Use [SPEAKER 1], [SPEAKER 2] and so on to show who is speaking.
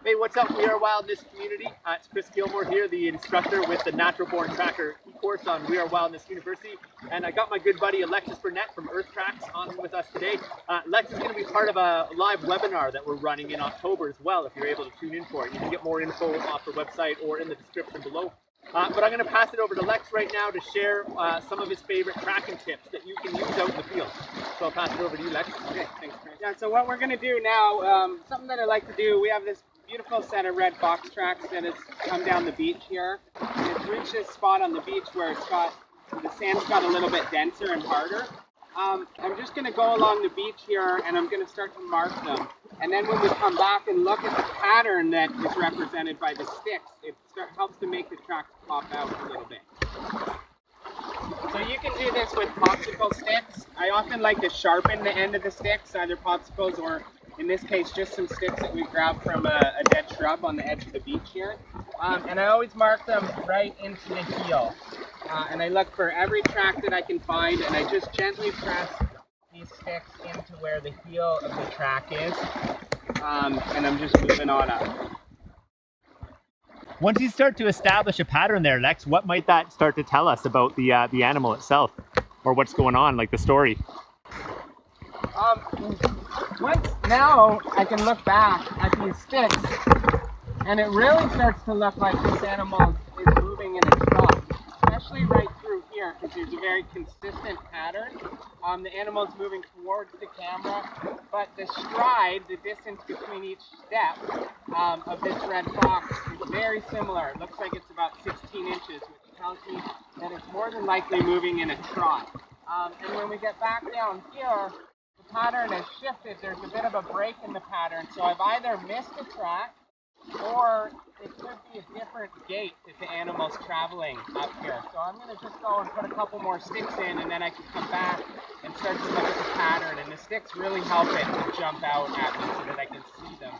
[SPEAKER 1] Hey, what's up? We are Wildness community. It's Chris Gilmour here, the instructor with the Natural Born Tracker course on We Are Wildness University. And I got my good buddy Alexis Burnett from Earth Tracks on with us today. Lex is going to be part of a live webinar that we're running in October as well, if you're able to tune in for it. You can get more info off the website or in the description below. But I'm going to pass it over to Lex right now to share some of his favorite tracking tips that you can use out in the field. So I'll pass it over to you, Lex.
[SPEAKER 2] Okay, thanks, Chris. Yeah, so what we're going to do now, something that I like to do, we have this beautiful set of red fox tracks that has come down the beach here. And it's reached this spot on the beach where the sand's got a little bit denser and harder. I'm just going to go along the beach here and I'm going to start to mark them. And then when we come back and look at the pattern that is represented by the sticks, it helps to make the tracks pop out a little bit. So you can do this with popsicle sticks. I often like to sharpen the end of the sticks, either popsicles or in this case just some sticks that we grabbed from a dead shrub on the edge of the beach here. And I always mark them right into the heel. And I look for every track that I can find and I just gently press these sticks into where the heel of the track is. And I'm just moving on up.
[SPEAKER 1] Once you start to establish a pattern there, Lex, what might that start to tell us about the animal itself, or what's going on, like the story?
[SPEAKER 2] Now I can look back at these sticks, and it really starts to look like this animal is moving in a trot, especially right through here, because there's a very consistent pattern. The animal's moving towards the camera, but the stride, the distance between each step of this red fox is very similar. It looks like it's about 16 inches, which tells me that it's more than likely moving in a trot. And when we get back down here, the pattern has shifted. There's a bit of a break in the pattern, so I've either missed a track or it could be a different gait that the animal's traveling up here. So I'm going to just go and put a couple more sticks in and then I can come back and start to look at the pattern. And the sticks really help it to jump out at me so that I can see them.